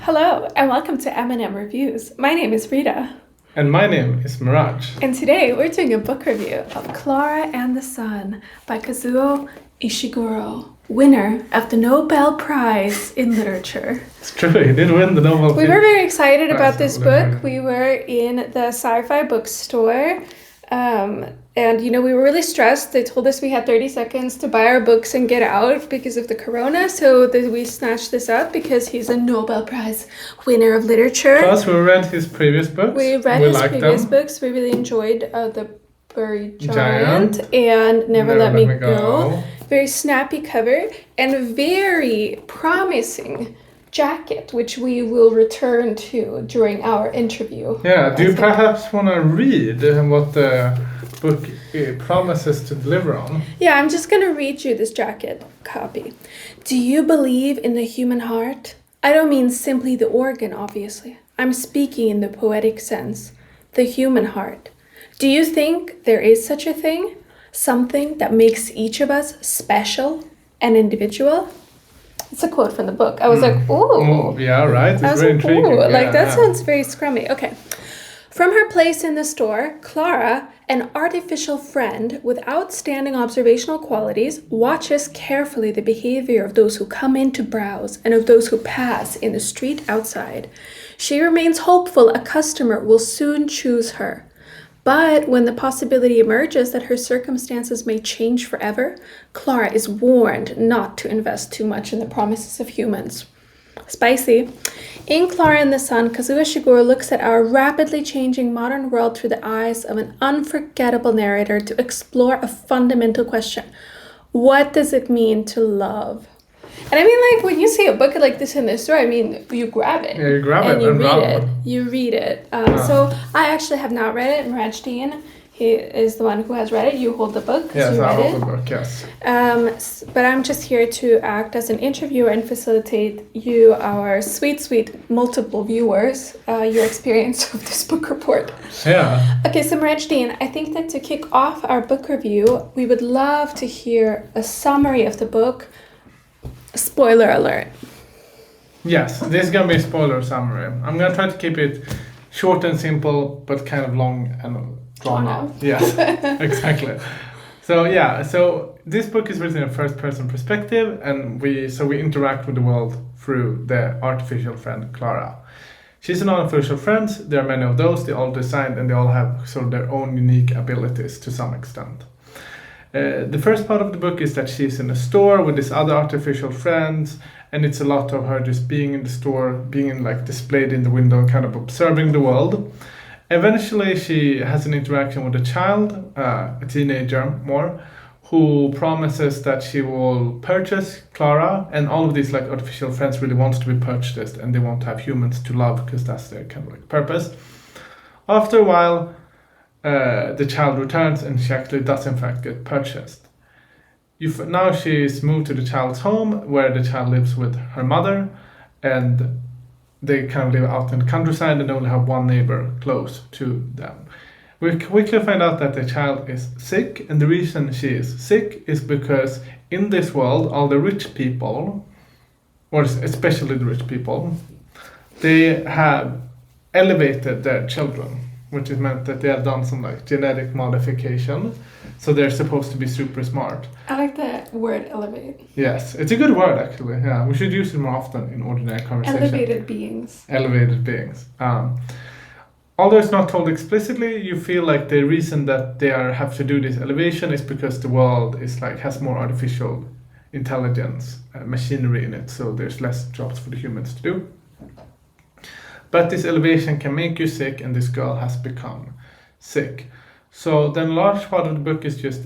Hello, and welcome to M&M Reviews. My name is Rita. And my name is Mirage. And today we're doing a book review of Klara and the Sun by Kazuo Ishiguro, winner of the Nobel Prize in Literature. It's true, he did win the Nobel Prize. We were very excited about this book. We were in the sci-fi bookstore. And we were really stressed. They told us we had 30 seconds to buy our books and get out because of the corona. So we snatched this up because he's a Nobel Prize winner of literature. Plus, we read his previous books. We read his previous books. We really enjoyed The Buried Giant and Never Let Me Go. Very snappy cover and very promising jacket, which we will return to during our interview. Yeah, do you perhaps want to read what the book promises to deliver on? Yeah, I'm just going to read you this jacket copy. Do you believe in the human heart? I don't mean simply the organ, obviously. I'm speaking in the poetic sense. The human heart. Do you think there is such a thing? Something that makes each of us special and individual? It's a quote from the book. I was like, ooh. Oh, yeah, right. It's very intriguing. Yeah, that sounds very scrummy. Okay. From her place in the store, Klara, an artificial friend with outstanding observational qualities, watches carefully the behavior of those who come in to browse and of those who pass in the street outside. She remains hopeful a customer will soon choose her. But when the possibility emerges that her circumstances may change forever, Klara is warned not to invest too much in the promises of humans. Spicy. In Klara and the Sun, Kazuo Ishiguro looks at our rapidly changing modern world through the eyes of an unforgettable narrator to explore a fundamental question. What does it mean to love? And I mean, like, when you see a book like this in the store, I mean, you grab it. Yeah, you grab and it you and read run. it. You read it. So I actually have not read it. Mirage Dean, he is the one who has read it. You hold the book. Yes, you I read hold the book, yes. But I'm just here to act as an interviewer and facilitate you, our sweet, sweet multiple viewers, your experience of this book report. Yeah. Okay, so Mirage Dean, I think that to kick off our book review, we would love to hear a summary of the book. Spoiler alert. Yes, this is going to be a spoiler summary. I'm going to try to keep it short and simple, but kind of long and drawn out. Yes, exactly. So this book is written in a first-person perspective, and we interact with the world through the artificial friend Klara. She's an artificial friend. There are many of those. They all designed, and they all have sort of their own unique abilities to some extent. The first part of the book is that she's in a store with these other artificial friends, and it's a lot of her just being in the store, being displayed in the window, kind of observing the world. Eventually, she has an interaction with a child, a teenager more, who promises that she will purchase Klara, and all of these artificial friends really wants to be purchased, and they want to have humans to love because that's their kind of purpose. After a while, the child returns and she actually does in fact get purchased. Now she's moved to the child's home where the child lives with her mother, and they kind of live out in the countryside and only have one neighbor close to them. We quickly find out that the child is sick, and the reason she is sick is because in this world all the rich people, or especially the rich people, they have elevated their children, which has meant that they have done some genetic modification, so they're supposed to be super smart. I like the word elevate. Yes, it's a good word actually. Yeah, we should use it more often in ordinary conversation. Elevated beings. Elevated beings. Although it's not told explicitly, you feel like the reason that they have to do this elevation is because the world is has more artificial intelligence, machinery in it, so there's less jobs for the humans to do. But this elevation can make you sick, and this girl has become sick. So then a large part of the book is just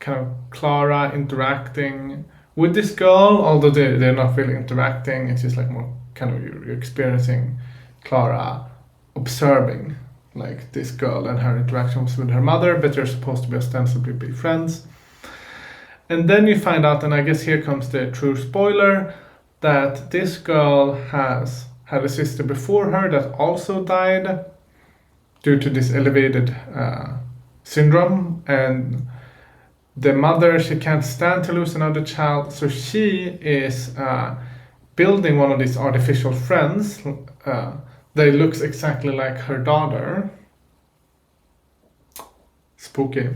kind of Klara interacting with this girl, although they're not really interacting. It's just more kind of you're experiencing Klara observing this girl and her interactions with her mother, but they're supposed to be ostensibly be friends. And then you find out, and I guess here comes the true spoiler, that this girl has had a sister before her that also died due to this elevated syndrome, and the mother, she can't stand to lose another child, so she is building one of these artificial friends that looks exactly like her daughter. Spooky.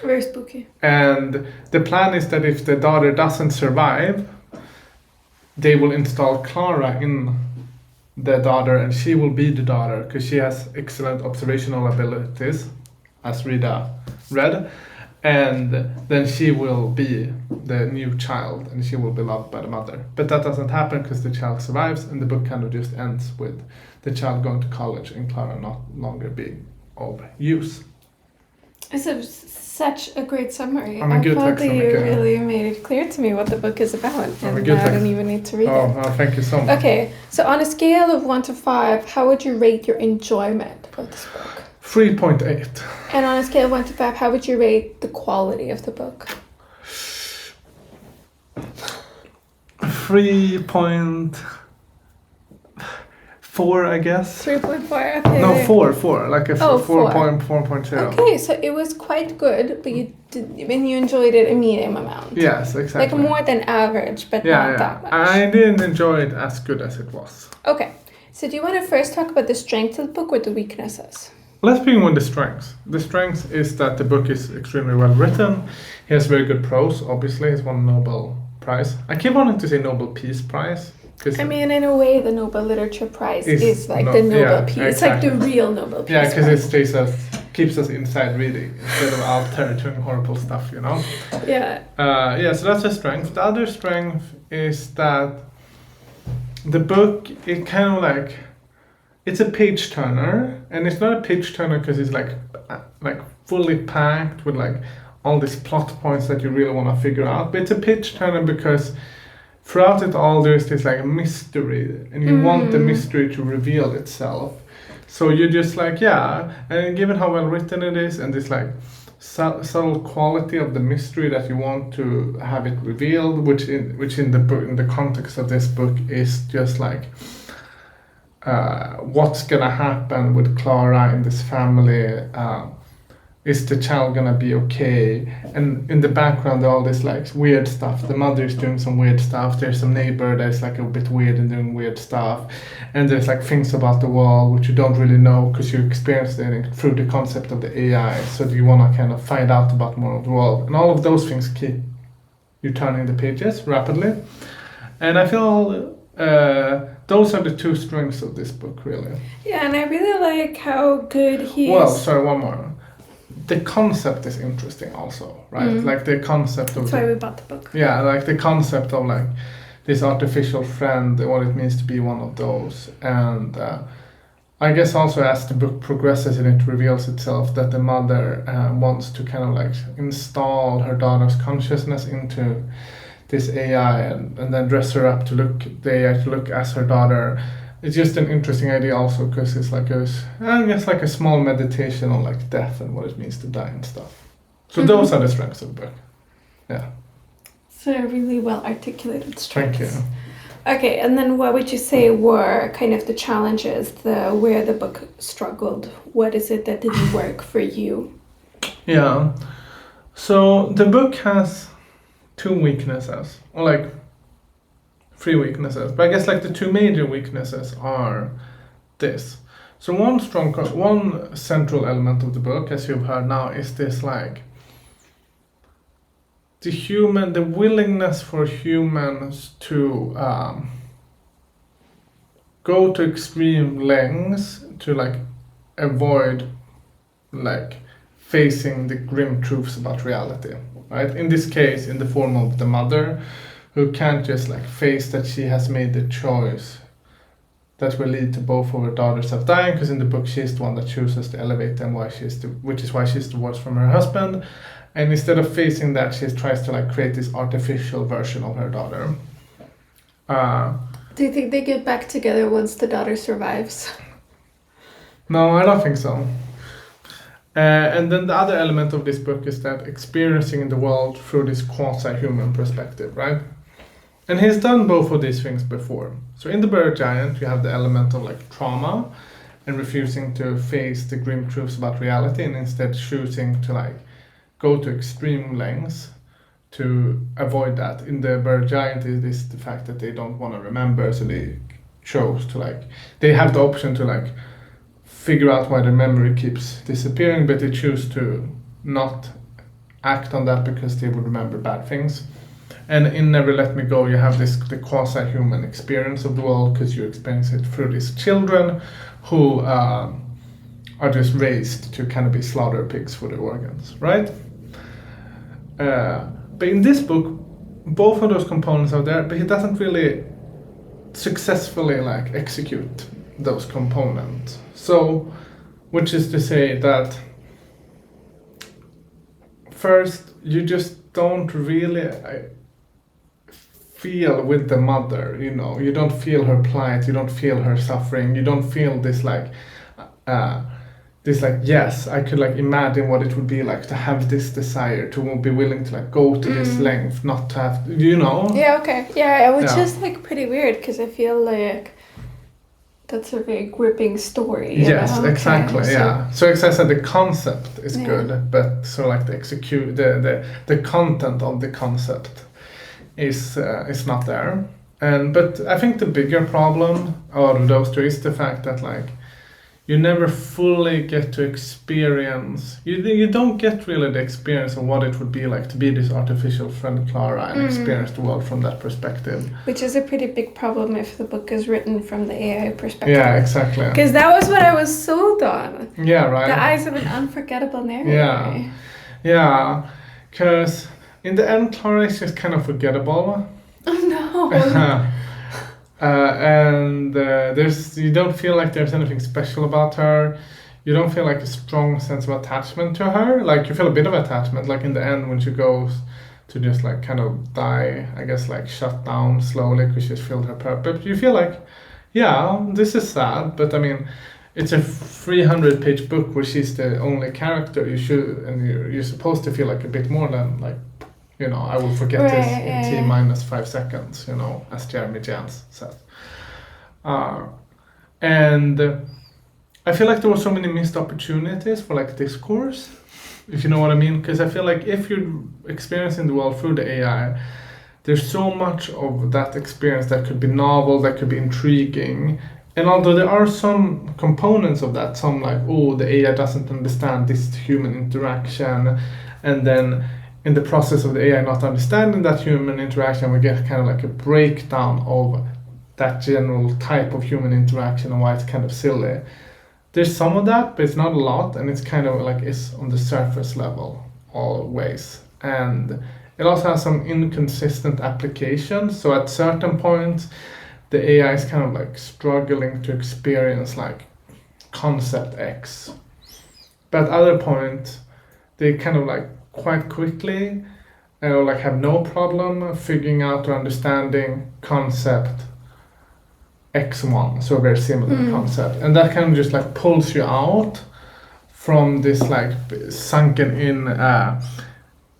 Very spooky. And the plan is that if the daughter doesn't survive, they will install Klara in the daughter, and she will be the daughter because she has excellent observational abilities, as Rita read. And then she will be the new child, and she will be loved by the mother. But that doesn't happen because the child survives, and the book kind of just ends with the child going to college and Klara not longer being of use. It's such a great summary. I'm a good I thought that you texter. really made it clear to me what the book is about, I'm a and good I don't even need to read it. Oh, thank you so much. Okay, so on a scale of 1 to 5, how would you rate your enjoyment of this book? 3.8. And on a scale of 1 to 5, how would you rate the quality of the book? 3.4, I guess. 3.4, okay. No, 4. Like a Oh, 4.0. Okay, so it was quite good, but you enjoyed it a medium amount. Yes, exactly. Like more than average, but not that much. I didn't enjoy it as good as it was. Okay, so do you want to first talk about the strengths of the book or the weaknesses? Let's begin with the strengths. The strength is that the book is extremely well written. He has very good prose, obviously. He's won a Nobel Prize. I keep wanting to say Nobel Peace Prize. I mean, in a way, the Nobel Literature Prize is like the Nobel Peace. Exactly. It's like the real Nobel Peace Yeah, because Prize. it keeps us inside reading instead of out there doing horrible stuff, you know? Yeah. So that's a strength. The other strength is that the book, it kind of like, it's a page turner, and it's not a page turner because it's like fully packed with like all these plot points that you really want to figure out, but it's a page turner because throughout it all there's this like mystery, and you want the mystery to reveal itself. So you're just like, yeah, and given how well written it is, and this like subtle quality of the mystery that you want to have it revealed, which in the book, in the context of this book, is just like what's gonna happen with Klara in this family. Is the child gonna be okay? And in the background, all this like weird stuff. The mother is doing some weird stuff. There's some neighbor that's like a bit weird and doing weird stuff. And there's like things about the world which you don't really know because you experienced it through the concept of the AI. So you wanna kind of find out about more of the world. And all of those things keep you turning the pages rapidly. And I feel those are the two strengths of this book, really. Yeah, and I really like how good he is. Well, sorry, one more. The concept is interesting also, right? Like the concept of... That's why we bought the book. Yeah, like the concept of like this artificial friend, what it means to be one of those. And I guess also as the book progresses and it reveals itself that the mother wants to kind of like install her daughter's consciousness into this AI and then dress her up to look, the AI to look as her daughter. It's just an interesting idea also because it's like I guess like a small meditation on like death and what it means to die and stuff. So those are the strengths of the book. Yeah. So really well articulated strengths. Thank you. Okay, and then what would you say were kind of the challenges, where the book struggled? What is it that didn't work for you? Yeah. So the book has 2 weaknesses, or like 3 weaknesses, but I guess like the 2 major weaknesses are this. So one central element of the book, as you've heard now, is this like the willingness for humans to go to extreme lengths to like avoid like facing the grim truths about reality, right? In this case, in the form of the mother, who can't just like face that she has made the choice that will lead to both of her daughters of dying, because in the book she's the one that chooses to elevate them, which is why she's divorced from her husband. And instead of facing that, she tries to like create this artificial version of her daughter. Do you think they get back together once the daughter survives? No, I don't think so. And then the other element of this book is that experiencing the world through this quasi-human perspective, right? And he's done both of these things before. So in The Bird Giant, you have the element of like trauma and refusing to face the grim truths about reality and instead choosing to like go to extreme lengths to avoid that. In the Bird Giant, it is the fact that they don't want to remember, so they chose to like, they have the option to like figure out why their memory keeps disappearing, but they choose to not act on that because they would remember bad things. And in Never Let Me Go, you have the quasi-human experience of the world because you experience it through these children who are just raised to kind of be slaughter pigs for the organs, right? But in this book, both of those components are there, but he doesn't really successfully like execute those components. So, which is to say that first, you just don't really feel with the mother, you know. You don't feel her plight, you don't feel her suffering, you don't feel this like, yes, I could like imagine what it would be like to have this desire, to be willing to like go to this length, not to have, you know. Yeah, okay. Yeah, which is like pretty weird because I feel like that's a very gripping story. Yes, know? Exactly. Okay, yeah. So as I said, the concept is good, but so like the content of the concept is not there. But I think the bigger problem out of those two is the fact that like you never fully get to experience. You don't get really the experience of what it would be like to be this artificial friend Klara and experience the world from that perspective. Which is a pretty big problem if the book is written from the AI perspective. Yeah, exactly. Because that was what I was sold on. Yeah, right. The eyes of an unforgettable narrator. Yeah, yeah. Because in the end, Klara is just kind of forgettable. Oh no. And you don't feel like there's anything special about her. You don't feel like a strong sense of attachment to her. Like you feel a bit of attachment, like in the end when she goes to just like kind of die, I guess like shut down slowly because she's filled her purpose. You feel like, yeah, this is sad, but I mean, it's a 300-page book where she's the only character. You're supposed to feel like a bit more than like, you know, I will forget this in T-5 seconds, you know, as Jeremy Jans says. And I feel like there were so many missed opportunities for like discourse, if you know what I mean. Because I feel like if you're experiencing the world through the AI, there's so much of that experience that could be novel, that could be intriguing. And although there are some components of that, some like, oh, the AI doesn't understand this human interaction, and then in the process of the AI not understanding that human interaction, we get kind of like a breakdown of that general type of human interaction and why it's kind of silly. There's some of that, but it's not a lot, and it's kind of like it's on the surface level always. And it also has some inconsistent applications. So at certain points, the AI is kind of like struggling to experience like concept X. But at other points, they kind of like quite quickly like have no problem figuring out or understanding concept X1, so a very similar concept, and that kind of just like pulls you out from this like sunken in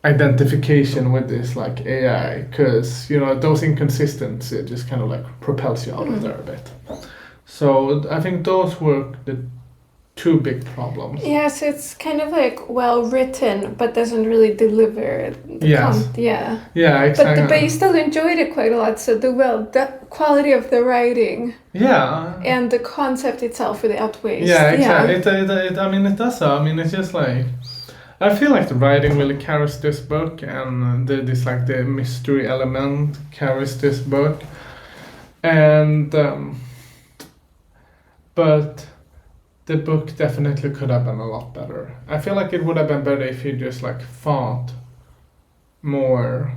identification with this like AI, because you know those inconsistencies just kind of like propels you out of there a bit. So I think those were the two big problems. Yeah, so it's kind of like well written, but doesn't really deliver. Yeah, exactly. But you still enjoyed it quite a lot. So the quality of the writing. Yeah. And the concept itself really outweighs. Yeah, exactly. It I mean, it does. I mean, it's just like I feel like the writing really carries this book, and the mystery element carries this book, and but the book definitely could have been a lot better. I feel like it would have been better if you just like thought more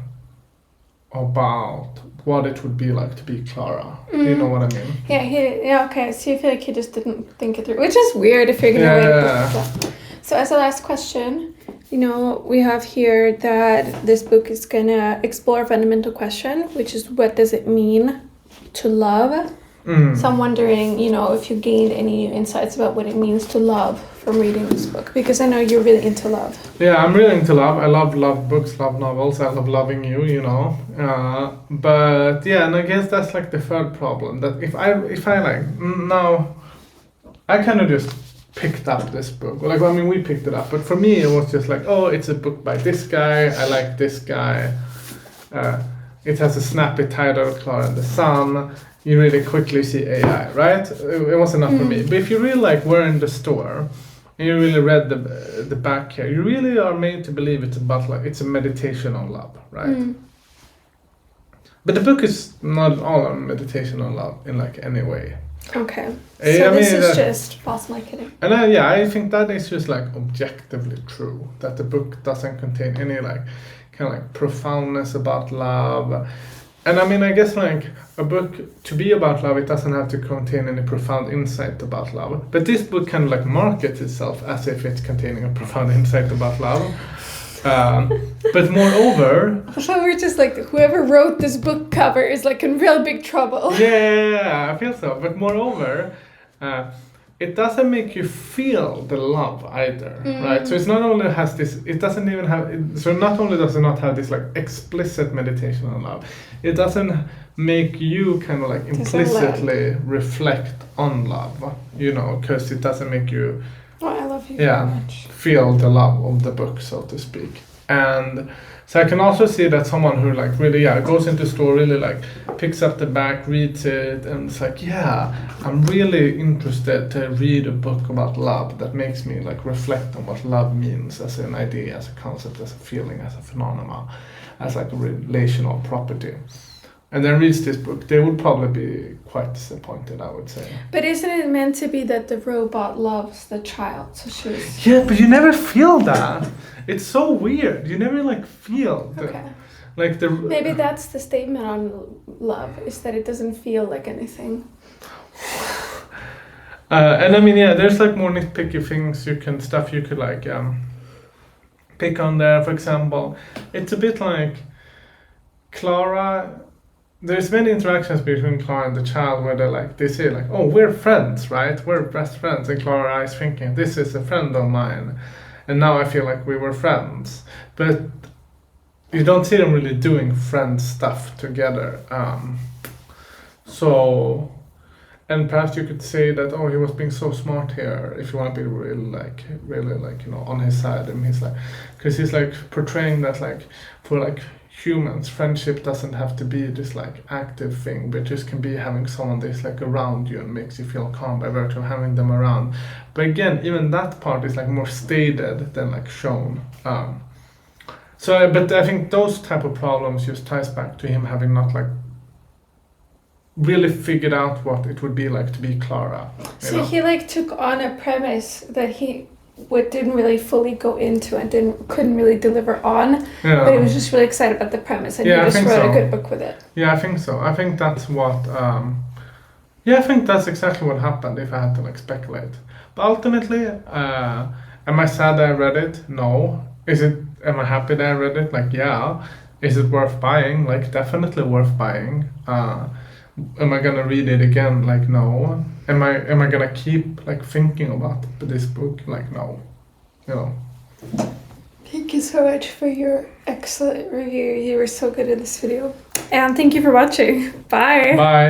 about what it would be like to be Klara. Do you know what I mean? Yeah, okay. So you feel like he just didn't think it through, which is weird if you're gonna write book. So as a last question, you know, we have here that this book is gonna explore a fundamental question, which is what does it mean to love? So I'm wondering, you know, if you gained any insights about what it means to love from reading this book, because I know you're really into love. Yeah, I'm really into love. I love books, love novels. I love loving you know. But yeah, and I guess that's like the third problem, that if I like now, I kind of just picked up this book. Like, I mean, we picked it up, but for me, it was just like, oh, it's a book by this guy. I like this guy. It has a snappy title, Klara and the Sun. You really quickly see AI, right? It was enough for me. But if you really like were in the store and you really read the back here, you really are made to believe it's about like it's a meditation on love, right? But the book is not all on meditation on love in like any way. Okay. So this is just false marketing. And I think that is just like objectively true. That the book doesn't contain any like kind of like profoundness about love. And I mean, I guess like a book to be about love, it doesn't have to contain any profound insight about love. But this book kind of like markets itself as if it's containing a profound insight about love. But moreover, so we're just like whoever wrote this book cover is like in real big trouble. Yeah, I feel so. But moreover, it doesn't make you feel the love either, right? So it's not only has this, it doesn't even have. So not only does it not have this like explicit meditation on love, it doesn't make you kind of like implicitly reflect on love, you know, because it doesn't make you. Oh, I love you very much. Feel the love of the book, so to speak. And so I can also see that someone who like really goes into the store, really like picks up the back, reads it, and it's like, I'm really interested to read a book about love that makes me like reflect on what love means as an idea, as a concept, as a feeling, as a phenomenon, as like a relational property. And then reads this book, they would probably be quite disappointed, I would say. But isn't it meant to be that the robot loves the child? So she's... Yeah, but you never feel that. It's so weird. You never like feel the, Maybe that's the statement on love, is that it doesn't feel like anything. And I mean, there's like more nitpicky things you could like pick on there. For example, it's a bit like Klara. There's many interactions between Klara and the child where they say like, oh, we're friends, right? We're best friends. And Klara is thinking, this is a friend of mine. And now I feel like we were friends. But you don't see them really doing friend stuff together. And perhaps you could say that, oh, he was being so smart here, if you want to be really like, you know, on his side. And he's like, because he's like portraying that like, for like, humans, friendship doesn't have to be this like active thing, but just can be having someone that's like around you and makes you feel calm by virtue of having them around. But again, even that part is like more stated than like shown. But I think those type of problems just ties back to him having not like really figured out what it would be like to be Klara. So he like took on a premise that he didn't really fully go into and couldn't really deliver on, but he was just really excited about the premise and he just wrote a good book with it. Yeah, I think so. I think that's what I think that's exactly what happened if I had to like speculate. But ultimately, am I sad that I read it? No. Am I happy that I read it? Like, yeah. Is it worth buying? Like, definitely worth buying. Am I gonna read it again? Like, no. Am I gonna keep like thinking about this book? Like, no. You know. Thank you so much for your excellent review. You were so good in this video. And thank you for watching. Bye. Bye.